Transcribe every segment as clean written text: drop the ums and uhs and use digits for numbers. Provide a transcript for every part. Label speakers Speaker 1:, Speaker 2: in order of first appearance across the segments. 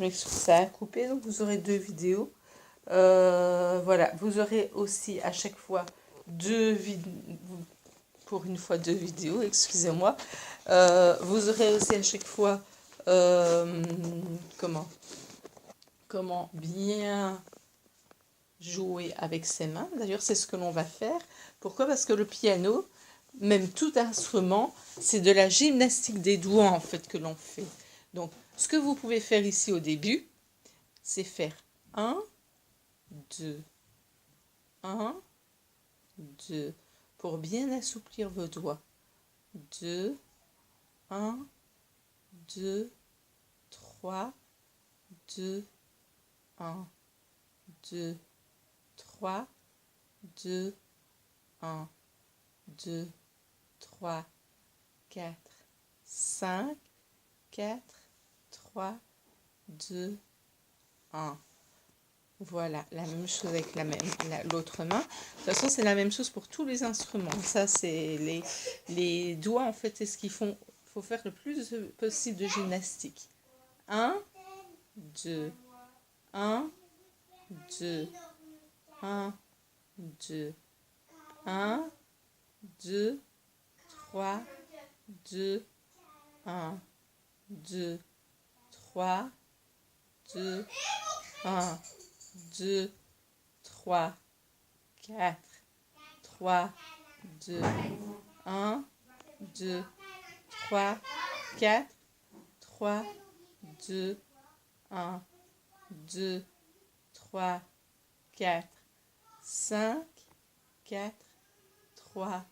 Speaker 1: je m'excuse, ça a coupé, donc vous aurez 2 vidéos. Voilà, vous aurez aussi à chaque fois 2 vidéos, pour une fois 2 vidéos, excusez-moi. Vous aurez aussi à chaque fois comment bien jouer avec ses mains. D'ailleurs, c'est ce que l'on va faire. Pourquoi? Parce que le piano, même tout instrument, c'est de la gymnastique des doigts en fait que l'on fait. Donc, ce que vous pouvez faire ici au début, c'est faire 1, 2, 1, 2, pour bien assouplir vos doigts. 2, 1, 2, 3, 2, 1, 2, 3, 2, 1, 2, 3, 4, 5, 4, 3, 2, 1. Voilà, la même chose avec l'autre main. De toute façon, c'est la même chose pour tous les instruments. Ça, c'est les doigts, en fait, c'est ce qu'ils font. Il faut faire le plus possible de gymnastique. 1, 2, 1, 2, 1, 2, 1, 2, 3, 2, 1, 2, 3, 2, 1, 2, 3, 4, 3, 2, 1, 2, 3, 4, 3, 2, 1, 2, 3, 4, 5, 4, 3,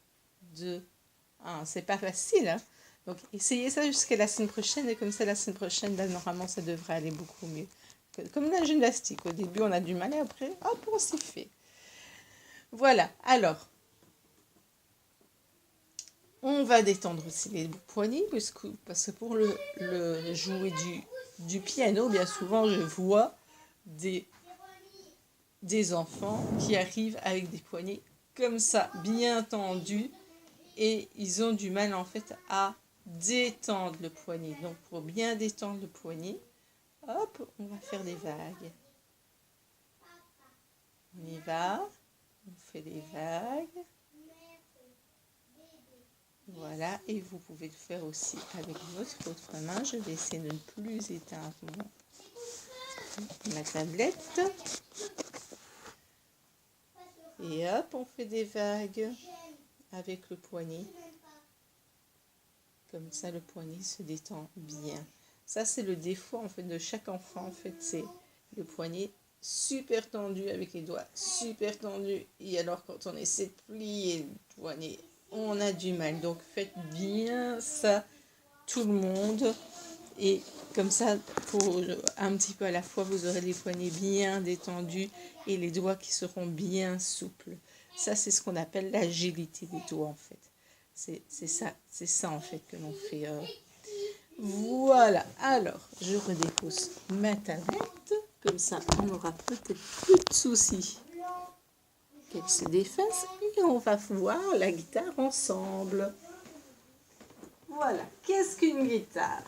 Speaker 1: 2, 1. C'est pas facile, hein? Donc, essayez ça jusqu'à la semaine prochaine, et comme ça, la semaine prochaine, là, normalement, ça devrait aller beaucoup mieux. Comme la gymnastique, au début, on a du mal, et après, hop, on s'y fait. Voilà, alors, on va détendre aussi les poignets, parce que pour le jouer du piano, bien souvent, je vois des enfants qui arrivent avec des poignets comme ça, bien tendus, et ils ont du mal, en fait, à détendre le poignet. Donc, pour bien détendre le poignet, hop, on va faire des vagues. On y va, on fait des vagues. Voilà, et vous pouvez le faire aussi avec votre autre main. Je vais essayer de ne plus éteindre ma tablette. Et hop, on fait des vagues avec le poignet. Comme ça, le poignet se détend bien. Ça, c'est le défaut en fait de chaque enfant. En fait, c'est le poignet super tendu avec les doigts super tendus. Et alors, quand on essaie de plier le poignet, on a du mal. Donc, faites bien ça, tout le monde. Et comme ça, pour un petit peu à la fois, vous aurez les poignets bien détendus et les doigts qui seront bien souples. Ça, c'est ce qu'on appelle l'agilité des doigts, en fait. C'est ça, en fait, que l'on fait. Voilà. Alors, je redépose ma tablette. Comme ça, on aura peut-être plus de soucis qu'elle se défasse. Et on va voir la guitare ensemble. Voilà. Qu'est-ce qu'une guitare ?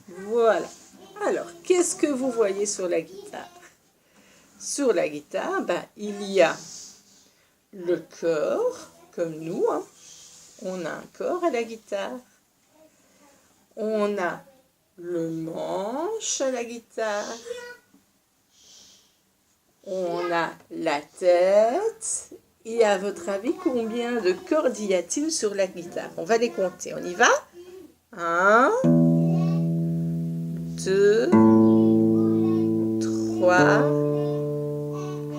Speaker 1: Voilà. Alors, qu'est-ce que vous voyez sur la guitare? Sur la guitare, il y a le corps, comme nous, hein. On a un corps à la guitare. On a le manche à la guitare. On a la tête. Et à votre avis, combien de cordes y a-t-il sur la guitare? On va les compter. On y va? 1, 2, 3,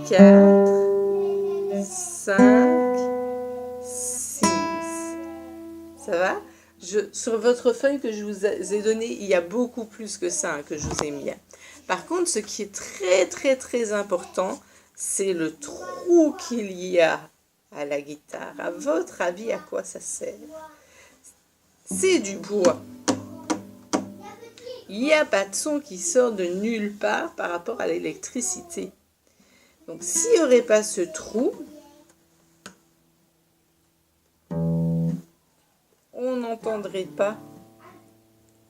Speaker 1: 4, 5, 6. Ça va? Sur votre feuille que je vous ai donnée, il y a beaucoup plus que ça, hein, que je vous ai mis. Par contre, ce qui est très très très important, c'est le trou qu'il y a à la guitare. À votre avis, à quoi ça sert? C'est du bois. Il n'y a pas de son qui sort de nulle part par rapport à l'électricité. Donc, s'il n'y aurait pas ce trou, on n'entendrait pas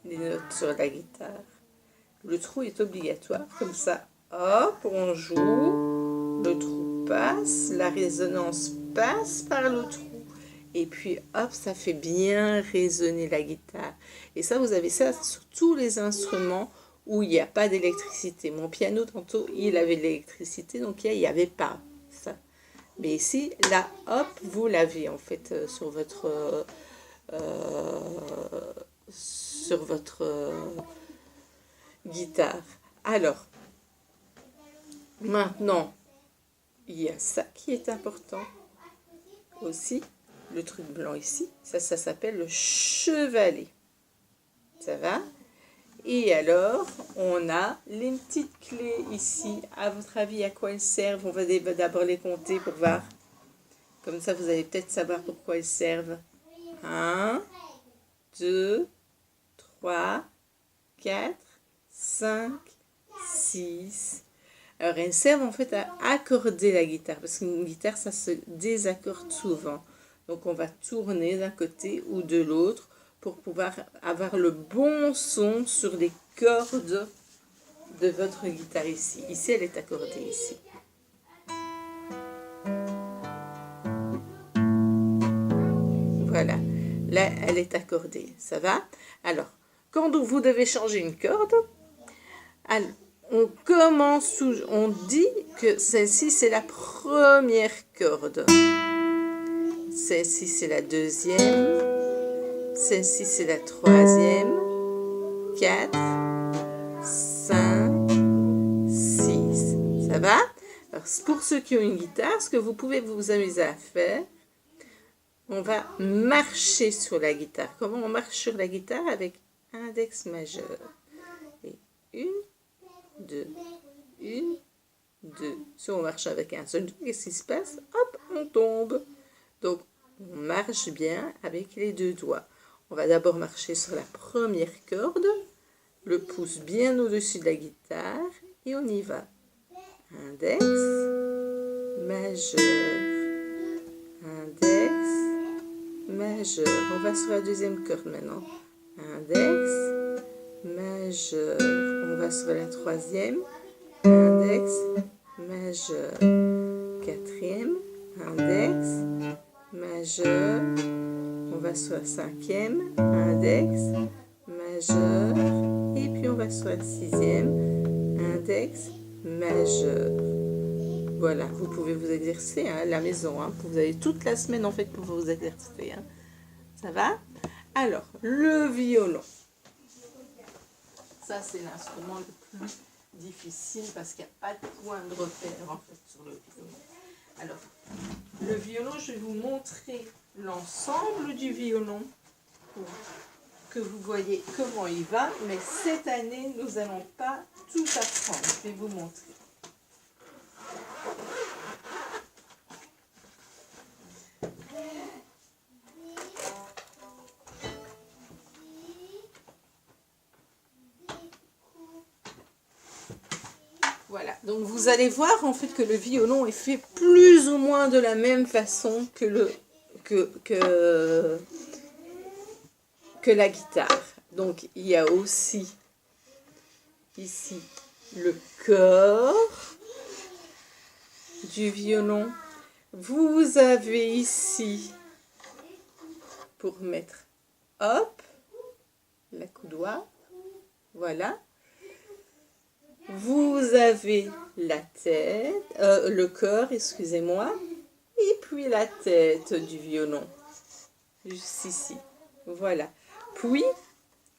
Speaker 1: les notes sur la guitare. le trou est obligatoire. Comme ça, hop, on joue, le trou passe, la résonance passe par le trou. Et puis, hop, ça fait bien résonner la guitare. Et ça, vous avez ça sur tous les instruments où il n'y a pas d'électricité. Mon piano, tantôt, il avait de l'électricité, donc il n'y avait pas ça. Mais ici, là, hop, vous l'avez, en fait, sur votre guitare. Alors, maintenant, il y a ça qui est important aussi. Le truc blanc ici, ça s'appelle le chevalet. Ça va? Et alors, on a les petites clés ici. À votre avis, à quoi elles servent? On va d'abord les compter pour voir. Comme ça, vous allez peut-être savoir pourquoi elles servent. 1, 2, 3, 4, 5, 6. Alors, elles servent en fait à accorder la guitare. Parce qu'une guitare, ça se désaccorde souvent. Donc, on va tourner d'un côté ou de l'autre pour pouvoir avoir le bon son sur les cordes de votre guitare ici. Ici, elle est accordée ici. Voilà. Là, elle est accordée. Ça va? Alors, quand vous devez changer une corde, alors, on commence, on dit que celle-ci, c'est la première corde. Celle-ci, c'est la deuxième. Celle-ci, c'est la troisième. 4, 5, 6. Ça va? Alors, pour ceux qui ont une guitare, ce que vous pouvez vous amuser à faire, on va marcher sur la guitare. Comment on marche sur la guitare? Avec index majeur. Et 1, 2, 1, 2. Si on marche avec un seul, qu'est-ce qui se passe? Hop, on tombe. Donc, on marche bien avec les deux doigts. On va d'abord marcher sur la première corde, le pouce bien au-dessus de la guitare, et on y va. Index, majeur, index, majeur. On va sur la deuxième corde maintenant. Index, majeur. On va sur la troisième. Index, majeur. Quatrième, index, majeur. On va sur la cinquième, index, majeur. Et puis on va sur la sixième, index, majeur. Voilà, vous pouvez vous exercer à la maison. Vous avez toute la semaine en fait pour vous exercer. Ça va? Alors, le violon. Ça, c'est l'instrument le plus difficile parce qu'il n'y a pas de point de repère en fait sur le violon. Alors, le violon, je vais vous montrer l'ensemble du violon pour que vous voyez comment il va. Mais cette année, nous n'allons pas tout apprendre. Je vais vous montrer. Voilà, donc vous allez voir en fait que le violon est fait plus ou moins de la même façon que la guitare. Donc il y a aussi ici le corps du violon. Vous avez ici pour mettre hop la coudoir, voilà. Vous avez la tête, le corps, excusez-moi, et puis la tête du violon, juste ici, voilà. Puis,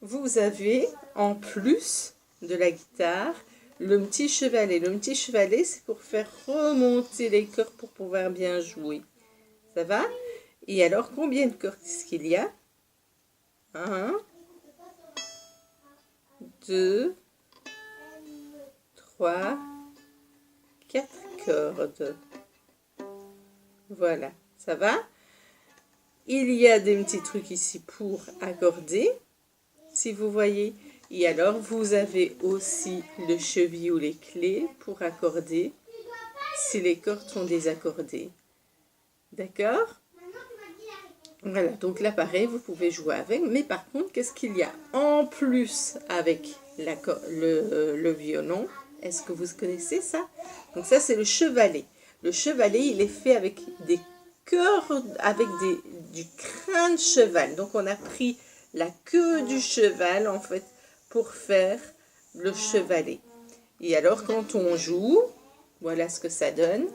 Speaker 1: vous avez, en plus de la guitare, le petit chevalet. Le petit chevalet, c'est pour faire remonter les cordes pour pouvoir bien jouer. Ça va? Et alors, combien de cordes est-ce qu'il y a? 1, 2, 3, 4 cordes. Voilà, ça va? Il y a des petits trucs ici pour accorder, si vous voyez. Et alors, vous avez aussi le cheville ou les clés pour accorder si les cordes sont désaccordées. D'accord? Voilà, donc là, pareil, vous pouvez jouer avec. Mais par contre, qu'est-ce qu'il y a en plus avec le violon. Est-ce que vous connaissez ça? Donc ça, c'est le chevalet. Le chevalet, il est fait avec des cœurs, avec du crin de cheval. Donc on a pris la queue du cheval, en fait, pour faire le chevalet. Et alors, quand on joue, voilà ce que ça donne.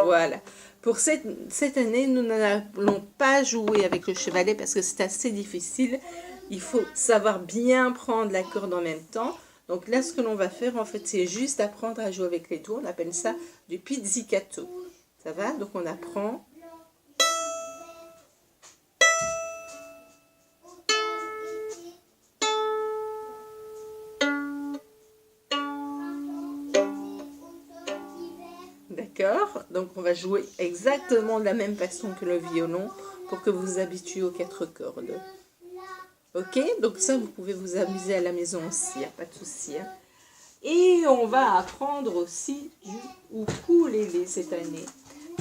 Speaker 1: Voilà. Pour cette année, nous n'allons pas jouer avec le chevalet parce que c'est assez difficile. Il faut savoir bien prendre la corde en même temps. Donc là, ce que l'on va faire, en fait, c'est juste apprendre à jouer avec les doigts. On appelle ça du pizzicato. Ça va? Donc on apprend. D'accord? Donc on va jouer exactement de la même façon que le violon pour que vous vous habituez aux 4 cordes. Ok? Donc ça, vous pouvez vous amuser à la maison aussi, il n'y a pas de souci. Hein? Et on va apprendre aussi du ukulélé cette année.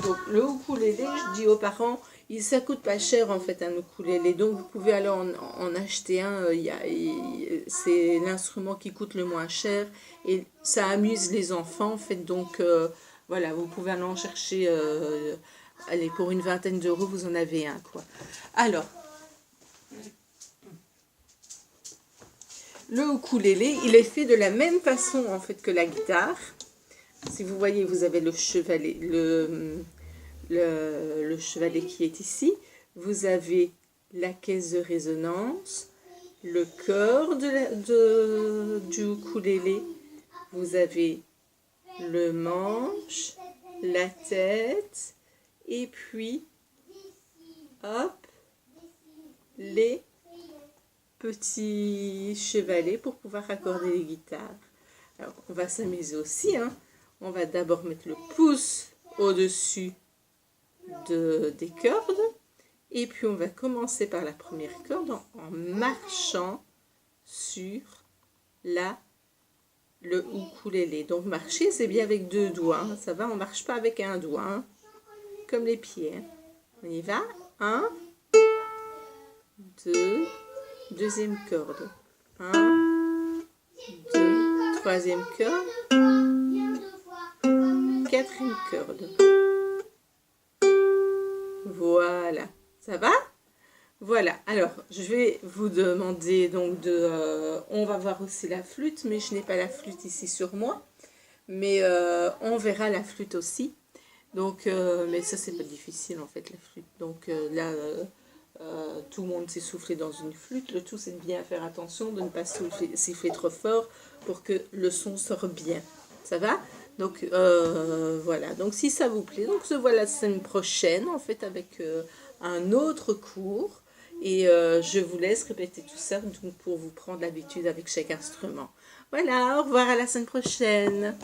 Speaker 1: Donc le ukulélé, je dis aux parents, ça coûte pas cher en fait un ukulélé. Donc vous pouvez aller en acheter un. C'est l'instrument qui coûte le moins cher et ça amuse les enfants en fait. Donc voilà, vous pouvez aller en chercher. Allez, pour une vingtaine d'euros, vous en avez un quoi. Alors. Le ukulélé, il est fait de la même façon en fait que la guitare. Si vous voyez, vous avez le chevalet, le chevalet qui est ici. Vous avez la caisse de résonance, le corps du ukulélé. Vous avez le manche, la tête et puis, hop, les petits chevalets pour pouvoir accorder les guitares. Alors, on va s'amuser aussi. Hein. On va d'abord mettre le pouce au-dessus des cordes. Et puis, on va commencer par la première corde en marchant sur le ukulélé. Donc, marcher, c'est bien avec 2 doigts. Hein. Ça va, on ne marche pas avec un doigt. Hein. Comme les pieds. Hein. On y va. 1, 2, deuxième corde. 1, 2, troisième corde. Quatrième corde. Voilà. Ça va? Voilà. Alors, je vais vous demander donc on va voir aussi la flûte, mais je n'ai pas la flûte ici sur moi. Mais on verra la flûte aussi. Donc, mais ça, c'est pas difficile en fait, la flûte. Donc là... tout le monde s'est soufflé dans une flûte. Le tout, c'est de bien faire attention, de ne pas siffler trop fort pour que le son sorte bien. Ça va? Donc, voilà. Donc, si ça vous plaît, donc se voit la semaine prochaine, en fait, avec un autre cours. Et je vous laisse répéter tout ça donc, pour vous prendre l'habitude avec chaque instrument. Voilà, au revoir, à la semaine prochaine.